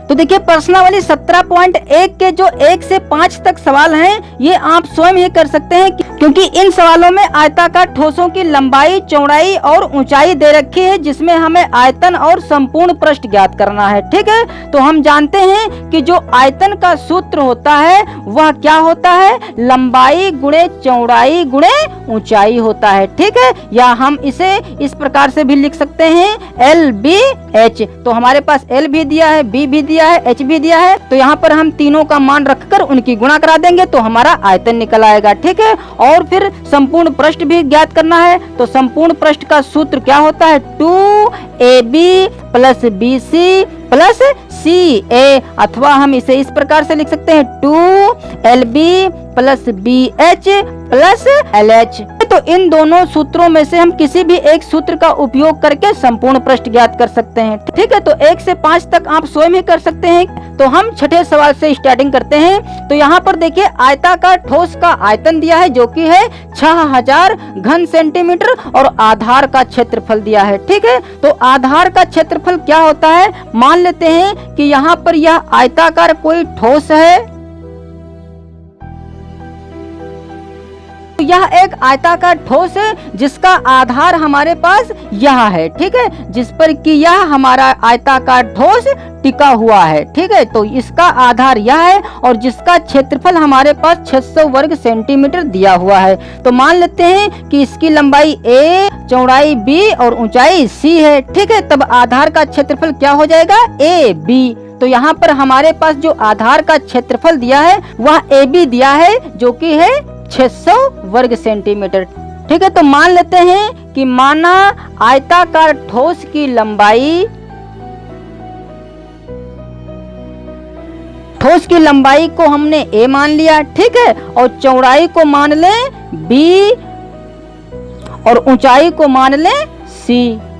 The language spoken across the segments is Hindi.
तो देखिए प्रश्नावली 17.1 के जो 1 से 5 तक सवाल हैं, ये आप स्वयं ही कर सकते हैं, क्योंकि इन सवालों में आयताकार ठोसों की लंबाई, चौड़ाई और ऊंचाई दे रखी है, जिसमें हमें आयतन और संपूर्ण पृष्ठ ज्ञात करना है। ठीक है, तो हम जानते हैं कि जो आयतन का सूत्र होता है वह क्या होता है, लंबाई गुणे चौड़ाई गुणे ऊंचाई होता है। ठीक है, या हम इसे इस प्रकार से भी लिख सकते हैं, LBH। तो हमारे पास L भी दिया है, B भी दिया है, H भी दिया है, तो यहाँ पर हम तीनों का मान रखकर उनकी गुणा करा देंगे तो हमारा आयतन निकल आएगा। ठीक है, और फिर संपूर्ण पृष्ठ भी ज्ञात करना है, तो संपूर्ण पृष्ठ का सूत्र क्या होता है, 2AB plus BC plus CA, अथवा हम इसे इस प्रकार से लिख सकते हैं, 2LB plus BH plus LH। तो इन दोनों सूत्रों में से हम किसी भी एक सूत्र का उपयोग करके संपूर्ण पृष्ठ ज्ञात कर सकते हैं। ठीक है, तो 1 से 5 तक आप स्वयं ही कर सकते हैं। तो हम छठे सवाल से स्टार्टिंग करते हैं। तो यहाँ पर देखिए आयताकार ठोस का आयतन दिया है जो कि है 6000 घन सेंटीमीटर और आधार का क्षेत्रफल दिया है। ठीक है, तो आधार का क्षेत्रफल क्या होता है, मान लेते हैं कि यहाँ पर यह आयताकार कोई ठोस है, यह एक आयताकार ठोस है जिसका आधार हमारे पास यह है। ठीक है, जिस पर कि यह हमारा आयताकार ठोस टिका हुआ है। ठीक है, तो इसका आधार यह है और जिसका क्षेत्रफल हमारे पास 600 वर्ग सेंटीमीटर दिया हुआ है। तो मान लेते हैं कि इसकी लंबाई A, चौड़ाई B और ऊंचाई C है। ठीक है, तब आधार का क्षेत्रफल क्या हो जाएगा, AB। तो यहाँ पर हमारे पास जो आधार का क्षेत्रफल दिया है वह AB दिया है जो कि है 600 वर्ग सेंटीमीटर। ठीक है, तो मान लेते हैं कि माना आयताकार ठोस की लंबाई, ठोस की लंबाई को हमने A मान लिया। ठीक है, और चौड़ाई को मान लें B और ऊंचाई को मान लें C।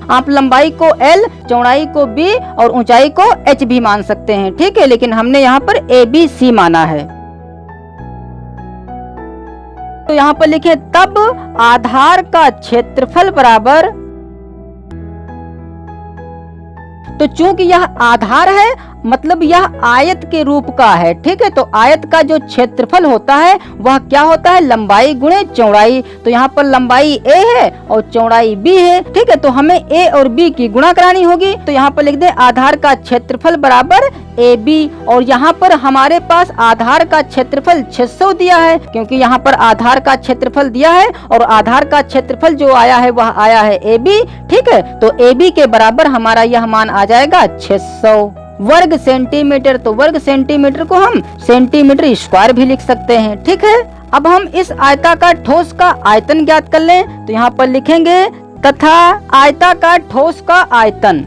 आप लंबाई को L, चौड़ाई को B और ऊंचाई को H भी मान सकते हैं। ठीक है, लेकिन हमने यहाँ पर ABC माना है। तो यहाँ पर लिखे तब आधार का क्षेत्रफल बराबर, तो चूंकि यह आधार है मतलब यह आयत के रूप का है। ठीक है, तो आयत का जो क्षेत्रफल होता है वह क्या होता है, लंबाई गुणे चौड़ाई। तो यहाँ पर लंबाई A है और चौड़ाई B है। ठीक है, तो हमें A और B की गुणा करानी होगी। तो यहाँ पर लिख दे आधार का क्षेत्रफल बराबर AB, और यहाँ पर हमारे पास आधार का क्षेत्रफल 600 दिया है, क्योंकि यहाँ पर आधार का क्षेत्रफल दिया है और आधार का क्षेत्रफल जो आया है वह आया है AB। ठीक है, तो AB के बराबर हमारा यह मान आ जाएगा 600 वर्ग सेंटीमीटर। तो वर्ग सेंटीमीटर को हम सेंटीमीटर स्क्वायर भी लिख सकते हैं। ठीक है, अब हम इस आयताकार ठोस का आयतन ज्ञात कर लें। तो यहाँ पर लिखेंगे तथा आयताकार ठोस का आयतन।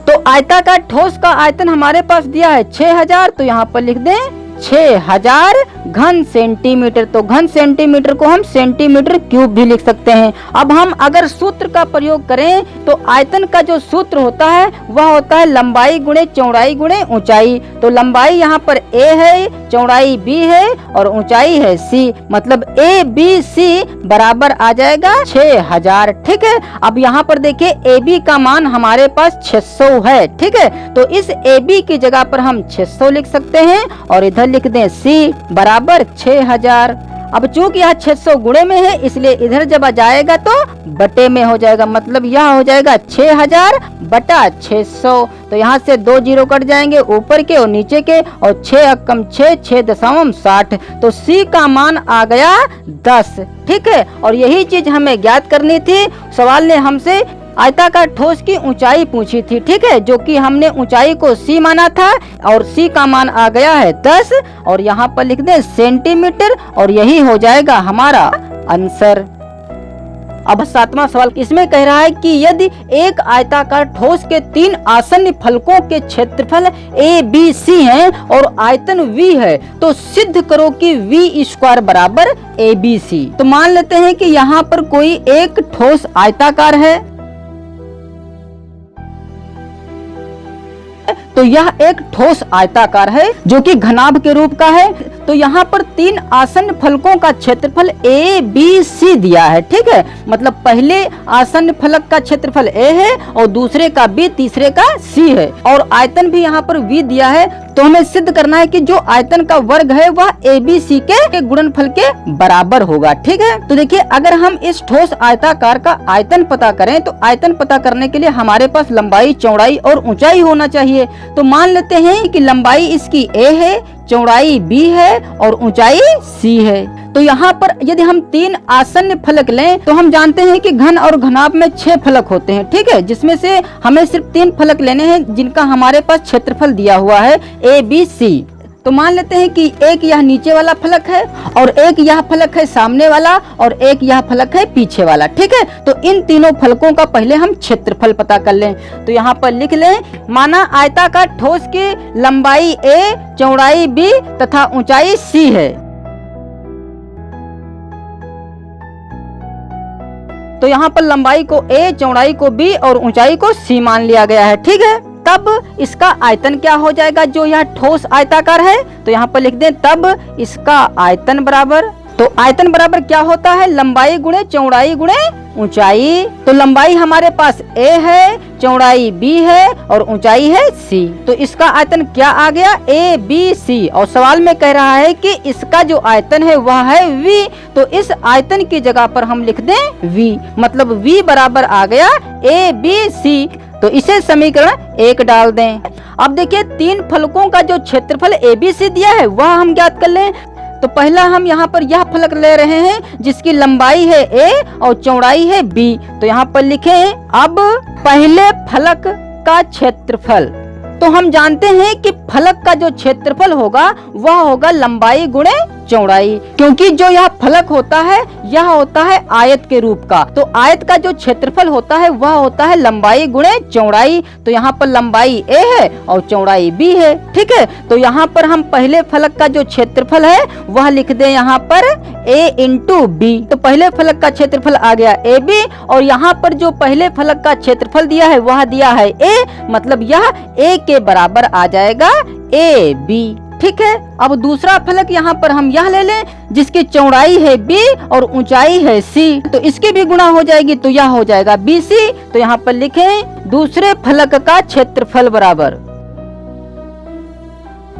तो आयताकार ठोस का आयतन हमारे पास दिया है 6000, तो यहाँ पर लिख दें 6000 घन सेंटीमीटर। तो घन सेंटीमीटर को हम सेंटीमीटर क्यूब भी लिख सकते हैं। अब हम अगर सूत्र का प्रयोग करें तो आयतन का जो सूत्र होता है वह होता है लंबाई गुणे चौड़ाई गुणे ऊंचाई। तो लंबाई यहाँ पर A है, चौड़ाई B है और ऊंचाई है C, मतलब ABC बराबर आ जाएगा 6000। ठीक है, अब यहाँ पर देखिए AB का मान हमारे पास 600 है। ठीक है, तो इस AB की जगह पर हम 600 लिख सकते हैं और इधर लिख दें C बराबर 6000। अब चूंकि यह 600 गुणे में है इसलिए इधर जब आ जाएगा तो बटे में हो जाएगा, मतलब यह हो जाएगा 6000 बटा 600। तो यहाँ से 2 जीरो कट जाएंगे ऊपर के और नीचे के, और 6 अक्कम 6, 6.60। तो C का मान आ गया 10। ठीक है, और यही चीज हमें ज्ञात करनी थी। सवाल ने हमसे आयताकार ठोस की ऊंचाई पूछी थी। ठीक है, जो कि हमने ऊंचाई को C माना था और C का मान आ गया है 10, और यहाँ पर लिख दें सेंटीमीटर, और यही हो जाएगा हमारा आंसर। अब 7वां सवाल इसमें कह रहा है कि यदि एक आयताकार ठोस के 3 आसन्न फलकों के क्षेत्रफल ABC हैं और आयतन V है तो सिद्ध करो कि V स्क्वायर बराबर ABC। तो मान लेते हैं कि यहाँ पर कोई एक ठोस आयताकार है, तो यह एक ठोस आयताकार है जो कि घनाभ के रूप का है। तो यहाँ पर 3 आसन्न फलकों का क्षेत्रफल ए बी सी दिया है, ठीक है। मतलब पहले आसन्न फलक का क्षेत्रफल ए है और दूसरे का बी, तीसरे का सी है, और आयतन भी यहाँ पर वी दिया है। तो हमें सिद्ध करना है कि जो आयतन का वर्ग है वह ए बी सी के गुणनफल के बराबर होगा, ठीक है। तो देखिए, अगर हम इस ठोस आयताकार का आयतन पता करें तो आयतन पता करने के लिए हमारे पास लंबाई, चौड़ाई और ऊंचाई होना चाहिए। तो मान लेते हैं कि लंबाई इसकी ए है, चौड़ाई बी है और ऊंचाई सी है। तो यहाँ पर यदि हम 3 आसन्न फलक लें तो हम जानते हैं कि घन और घनाभ में 6 फलक होते हैं, ठीक है, जिसमें से हमें सिर्फ 3 फलक लेने हैं जिनका हमारे पास क्षेत्रफल दिया हुआ है ए बी सी। तो मान लेते हैं कि एक यह नीचे वाला फलक है और एक यह फलक है सामने वाला और एक यह फलक है पीछे वाला, ठीक है। तो इन तीनों फलकों का पहले हम क्षेत्रफल पता कर लें। तो यहाँ पर लिख लें, माना आयताकार ठोस की लंबाई ए, चौड़ाई बी तथा ऊंचाई सी है। तो यहाँ पर लंबाई को ए, चौड़ाई को बी और ऊंचाई को सी मान लिया गया है, ठीक है। तब इसका आयतन क्या हो जाएगा जो यह ठोस आयताकार है। तो यहाँ पर लिख दें, तब इसका आयतन बराबर, तो आयतन बराबर क्या होता है, लंबाई गुणे चौड़ाई गुणे ऊंचाई। तो लंबाई हमारे पास ए है, चौड़ाई बी है और ऊंचाई है सी। तो इसका आयतन क्या आ गया, ए बी सी। और सवाल में कह रहा है कि इसका जो आयतन है वह है वी। तो इस आयतन की जगह पर हम लिख दें वी, मतलब वी बराबर आ गया ए बी सी। तो इसे समीकरण 1 डाल दें। अब देखिए, 3 फलकों का जो क्षेत्रफल ए बी सी दिया है वह हम ज्ञात कर लें। तो पहला हम यहाँ पर यह फलक ले रहे हैं जिसकी लंबाई है ए और चौड़ाई है बी। तो यहाँ पर लिखें, अब पहले फलक का क्षेत्रफल। तो हम जानते हैं कि फलक का जो क्षेत्रफल होगा वह होगा लंबाई गुणे चौड़ाई, क्योंकि जो यह फलक होता है यह होता है आयत के रूप का। तो आयत का जो क्षेत्रफल होता है वह होता है लंबाई गुणे चौड़ाई। तो यहाँ पर लंबाई ए है और चौड़ाई बी है, ठीक है। तो यहाँ पर हम पहले फलक का जो क्षेत्रफल है वह लिख दें यहाँ पर ए इंटू बी। तो पहले फलक का क्षेत्रफल आ गया ए बी और यहाँ पर जो पहले फलक का क्षेत्रफल दिया है वह दिया है ए, मतलब यह ए के बराबर आ जाएगा ए बी, ठीक है। अब दूसरा फलक यहाँ पर हम यह ले लें जिसकी चौड़ाई है बी और ऊंचाई है सी। तो इसकी भी गुणा हो जाएगी तो यह हो जाएगा बी सी। तो यहाँ पर लिखें, दूसरे फलक का क्षेत्रफल बराबर,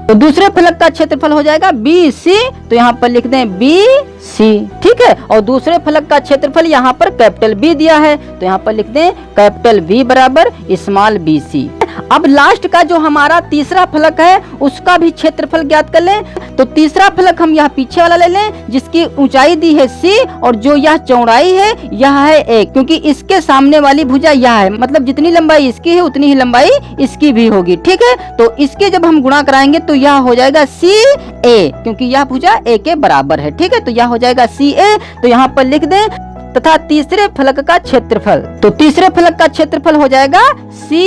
तो दूसरे फलक का क्षेत्रफल हो जाएगा बी सी। तो यहाँ पर लिख दें बी सी, ठीक है। और दूसरे फलक का क्षेत्रफल यहाँ पर कैपिटल बी दिया है तो यहाँ पर लिख दें कैपिटल बी बराबर स्मॉल बी सी। अब लास्ट का जो हमारा तीसरा फलक है उसका भी क्षेत्रफल ज्ञात कर लें। तो तीसरा फलक हम यह पीछे वाला ले लें जिसकी ऊंचाई दी है सी और जो यह चौड़ाई है यह है ए, क्योंकि इसके सामने वाली भुजा यह है, मतलब जितनी लंबाई इसकी है उतनी ही लंबाई इसकी भी होगी, ठीक है। तो इसके जब हम गुणा कराएंगे तो यह हो जाएगा सी ए, क्योंकि यह भुजा ए के बराबर है, ठीक है। तो यह हो जाएगा सी ए। तो यहाँ पर लिख दें तथा तीसरे फलक का क्षेत्रफल। तो तीसरे फलक का क्षेत्रफल हो जाएगा सी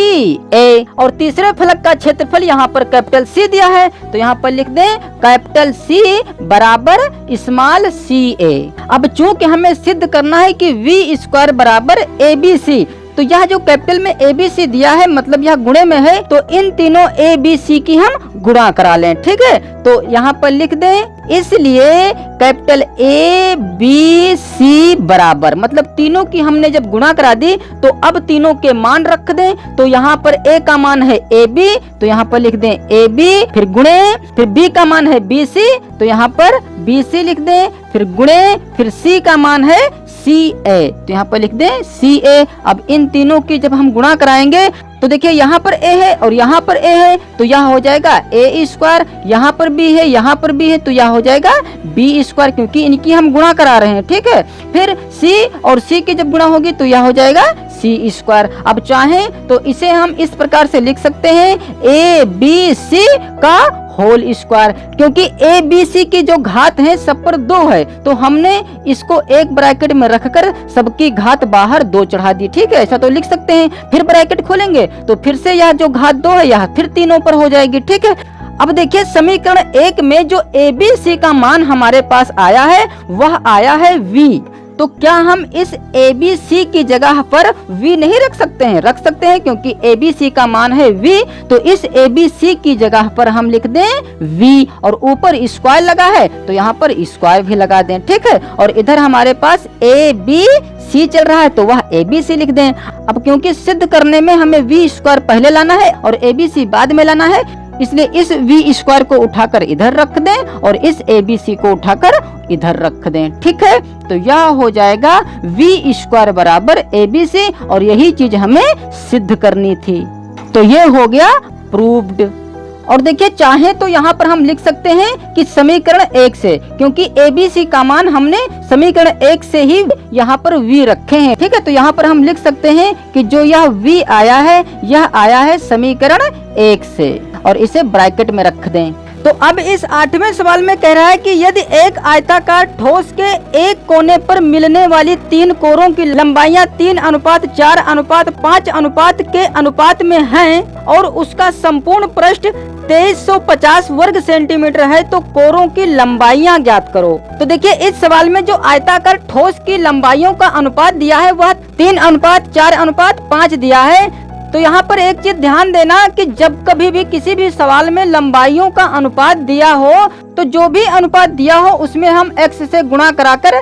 ए और तीसरे फलक का क्षेत्रफल यहाँ पर कैपिटल सी दिया है तो यहाँ पर लिख दें कैपिटल सी बराबर स्मॉल सी ए। अब चूंकि हमें सिद्ध करना है कि वी स्क्वायर बराबर ए बी सी, तो यह जो कैपिटल में ए बी सी दिया है मतलब यह गुणे में है, तो इन तीनों ए बी सी की हम गुणा करा लें, ठीक है। तो यहाँ पर लिख दें, इसलिए कैपिटल ए बी सी बराबर, मतलब तीनों की हमने जब गुणा करा दी तो अब तीनों के मान रख दें। तो यहाँ पर ए का मान है ए बी तो यहाँ पर लिख दें ए बी, फिर गुणे, फिर बी का मान है बी सी तो यहाँ पर बी सी लिख दें, फिर गुणे, फिर सी का मान है सी ए तो यहाँ पर लिख दें सी ए। अब इन तीनों की जब हम गुणा कराएंगे तो देखिए यहाँ पर ए है और यहाँ पर ए है तो यह हो जाएगा ए स्क्वायर, यहाँ पर बी है, यहाँ पर बी है तो यह हो जाएगा बी स्क्वायर, क्योंकि इनकी हम गुणा करा रहे हैं, ठीक है। फिर सी और सी की जब गुणा होगी तो यह हो जाएगा सी स्क्वायर। अब चाहें तो इसे हम इस प्रकार से लिख सकते हैं ए बी सी का होल स्क्वायर, क्योंकि ए बी सी की जो घात है सब पर 2 है तो हमने इसको एक ब्रैकेट में रखकर सबकी घात बाहर 2 चढ़ा दी, ठीक है। ऐसा तो लिख सकते हैं। फिर ब्रैकेट खोलेंगे तो फिर से यह जो घात 2 है यह फिर तीनों पर हो जाएगी, ठीक है। अब देखिए समीकरण 1 में जो ए बी सी का मान हमारे पास आया है वह आया है v, तो क्या हम इस ABC की जगह पर V नहीं रख सकते हैं? रख सकते हैं, क्योंकि ABC का मान है V। तो इस ABC की जगह पर हम लिख दें V, और ऊपर स्क्वायर लगा है तो यहाँ पर स्क्वायर भी लगा दें, ठीक है। और इधर हमारे पास ABC चल रहा है तो वह ABC लिख दें। अब क्योंकि सिद्ध करने में हमें V स्क्वायर पहले लाना है और ABC बाद में लाना है, इसलिए इस V स्क्वायर को उठाकर इधर रख दें और इस ABC को उठाकर इधर रख दें, ठीक है। तो यह हो जाएगा V स्क्वायर बराबर ABC, और यही चीज हमें सिद्ध करनी थी। तो ये हो गया प्रूव्ड। और देखिए, चाहे तो यहाँ पर हम लिख सकते हैं कि समीकरण 1 से, क्योंकि ABC का मान हमने समीकरण 1 से ही यहाँ पर V रखे हैं, ठीक है। तो यहाँ पर हम लिख सकते हैं कि जो यह V आया है, यह आया है समीकरण 1 से, और इसे ब्रैकेट में रख दें। तो अब इस 8वें सवाल में कह रहा है कि यदि एक आयताकार ठोस के एक कोने पर मिलने वाली 3 कोरों की लंबाइयां 3:4:5 के अनुपात में हैं और उसका संपूर्ण पृष्ठ 2350 वर्ग सेंटीमीटर है, तो कोरों की लंबाइयां ज्ञात करो। तो देखिए, इस सवाल में जो आयताकार ठोस की लंबाइयों का अनुपात दिया है वह 3:4:5 दिया है। तो यहाँ पर एक चीज ध्यान देना कि जब कभी भी किसी भी सवाल में लंबाइयों का अनुपात दिया हो, तो जो भी अनुपात दिया हो उसमें हम x से गुणा कराकर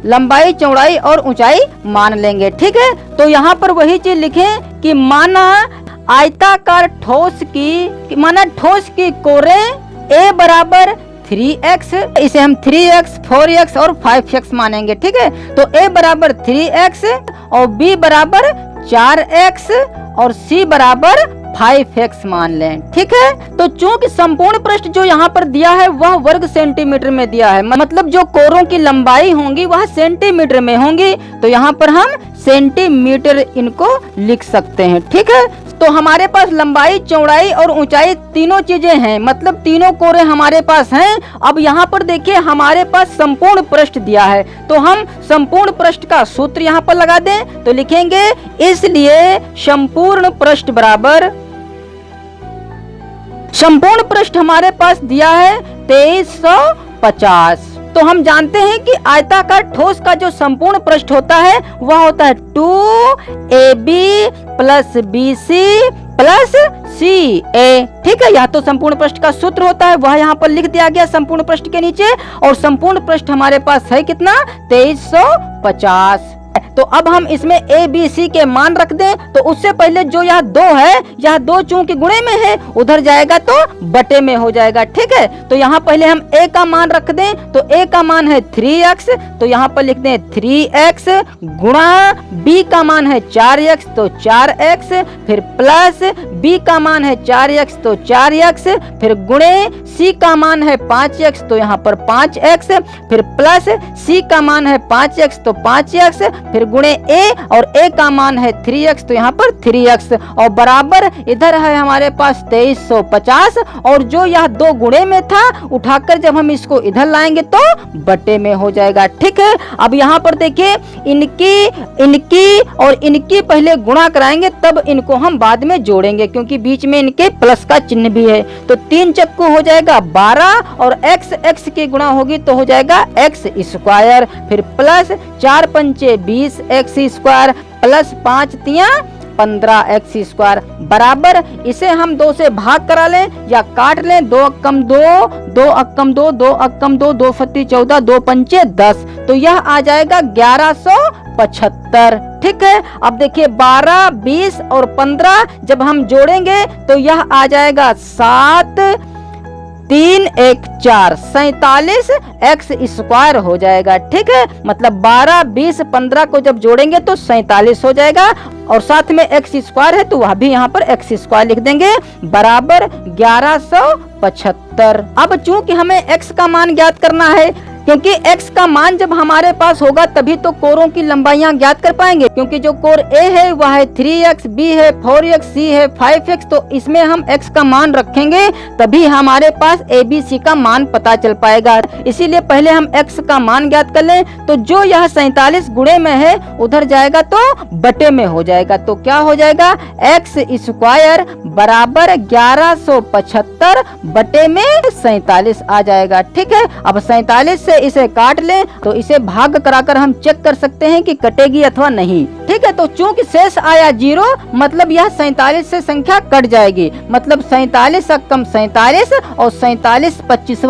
लंबाई, चौड़ाई और ऊंचाई मान लेंगे, ठीक है। तो यहाँ पर वही चीज लिखें कि माना आयताकार ठोस की कोरे A बराबर 3x, इसे हम 3x, 4x और 5x मानेंगे, ठीक है। तो A बराबर 3x और B बराबर 4x और C बराबर 5x मान लें, ठीक है। तो चूंकि संपूर्ण पृष्ठ जो यहाँ पर दिया है वह वर्ग सेंटीमीटर में दिया है, मतलब जो कोरों की लंबाई होंगी वह सेंटीमीटर में होंगी, तो यहाँ पर हम सेंटीमीटर इनको लिख सकते हैं, ठीक है। तो हमारे पास लंबाई, चौड़ाई और ऊंचाई तीनों चीजें हैं, मतलब तीनों कोरे हमारे पास हैं। अब यहाँ पर देखिए, हमारे पास संपूर्ण पृष्ठ दिया है, तो हम संपूर्ण पृष्ठ का सूत्र यहाँ पर लगा दें। तो लिखेंगे, इसलिए संपूर्ण पृष्ठ बराबर, संपूर्ण पृष्ठ हमारे पास दिया है 2350। तो हम जानते हैं कि आयताकार ठोस का जो संपूर्ण पृष्ठ होता है वह होता है 2AB plus BC plus CA, ठीक है। यह तो संपूर्ण पृष्ठ का सूत्र होता है, वह यहाँ पर लिख दिया गया संपूर्ण पृष्ठ के नीचे। और संपूर्ण पृष्ठ हमारे पास है कितना? 2350। तो अब हम इसमें A, B, C के मान रख दें। तो उससे पहले जो यह 2 है, यह 2 चूंकि गुणे में है, उधर जाएगा तो बटे में हो जाएगा, ठीक है। तो यहाँ पहले हम A का मान रख दें। तो A का मान है 3x, तो यहाँ पर लिखते हैं 3x गुणा B का मान है 4x, तो 4x, फिर प्लस B का मान है 4x, तो 4x, फिर गुणे C का मान है 5x, तो यहाँ पर 5x, फिर प्लस C का मान है 5x, तो 5x, फिर गुणे A, और A का मान है 3x, तो यहाँ पर 3x, और बराबर इधर है हमारे पास 2350। और जो यह 2 गुणे में था, उठाकर जब हम इसको इधर लाएंगे तो बटे में हो जाएगा, ठीक है। अब यहाँ पर देखिए, इनकी और इनकी पहले गुणा कराएंगे, तब इनको हम बाद में जोड़ेंगे, क्योंकि बीच में इनके प्लस का चिन्ह भी है। तो 3 चक्कू हो जाएगा 12, और x की गुणा होगी तो हो जाएगा x स्क्वायर, फिर प्लस 4 पंचे 20 x स्क्वायर, प्लस 5 तिया 15 x स्क्वायर, बराबर इसे हम 2 से भाग करा लें या काट लें। 2 अक्कम 2, 2 अक्कम 2, 2 अक्कम 2, 2 फत्ती 14, 2 पंचे 10, तो यह आ जाएगा 1175, ठीक है। अब देखिए 12, 20 और 15 जब हम जोड़ेंगे तो यह आ जाएगा 7, 3, 1, 4, 47 x स्क्वायर हो जाएगा, ठीक है। मतलब 12, 20, 15 को जब जोड़ेंगे तो 47 हो जाएगा, और साथ में x स्क्वायर है तो वह भी यहाँ पर x स्क्वायर लिख देंगे, बराबर 1175। अब चूंकि हमें x का मान ज्ञात करना है, क्योंकि x का मान जब हमारे पास होगा तभी तो कोरों की लंबाइयां ज्ञात कर पाएंगे। क्योंकि जो कोर A है वह है 3x, B है 4x, C है 5x, तो इसमें हम x का मान रखेंगे तभी हमारे पास ABC का मान पता चल पाएगा। इसीलिए पहले हम x का मान ज्ञात कर लें। तो जो यह 47 गुणे में है, उधर जाएगा तो बटे में हो जाएगा, तो क्या हो जाएगा? x स्क्वायर बराबर 1175 बटे में 47 आ जाएगा, ठीक है। अब 47 से इसे काट लें तो इसे भाग कराकर हम चेक कर सकते हैं कि कटेगी अथवा नहीं। ठीक है, तो चूंकि शेष आया 0 मतलब यह 47 से संख्या कट जाएगी, मतलब 47 कम 47 और 47 25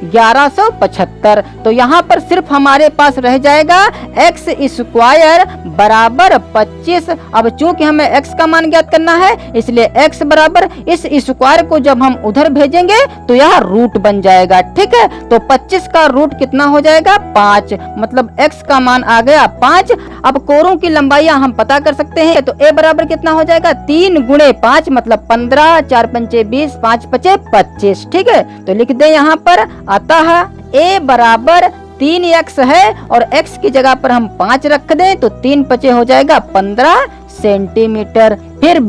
1175। तो यहाँ पर सिर्फ हमारे पास रह जाएगा x स्क्वायर बराबर 25। अब चूंकि हमें x का मान ज्ञात करना है इसलिए x बराबर इस स्क्वायर को जब हम उधर भेजेंगे तो यह रूट बन जाएगा। ठीक है, तो 25 का रूट कितना हो जाएगा 5, मतलब x का मान आ गया 5। अब कोरों की लंबाइयां हम पता कर सकते हैं, तो a बराबर कितना हो जाएगा 3 गुणे 5 मतलब 15, 4 पंचे 20, 5 पचे 25। ठीक है, तो लिख दे यहाँ पर, अतः a बराबर 3x है और x की जगह पर हम 5 रख दें तो 3 पचे हो जाएगा 15 सेंटीमीटर। फिर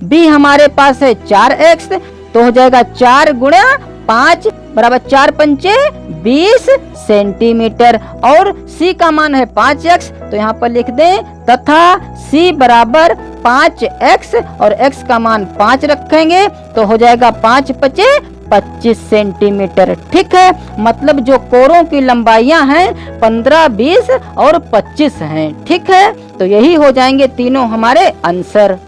b हमारे पास है 4x, तो हो जाएगा 4 गुणा 5 बराबर 4 पंचे 20 सेंटीमीटर। और c का मान है 5x, तो यहाँ पर लिख दें तथा c बराबर 5x और x का मान 5 रखेंगे तो हो जाएगा 5 पचे 25 सेंटीमीटर। ठीक है, मतलब जो कोरों की लंबाइयां हैं 15, 20 और 25 हैं। ठीक है, तो यही हो जाएंगे तीनों हमारे आंसर।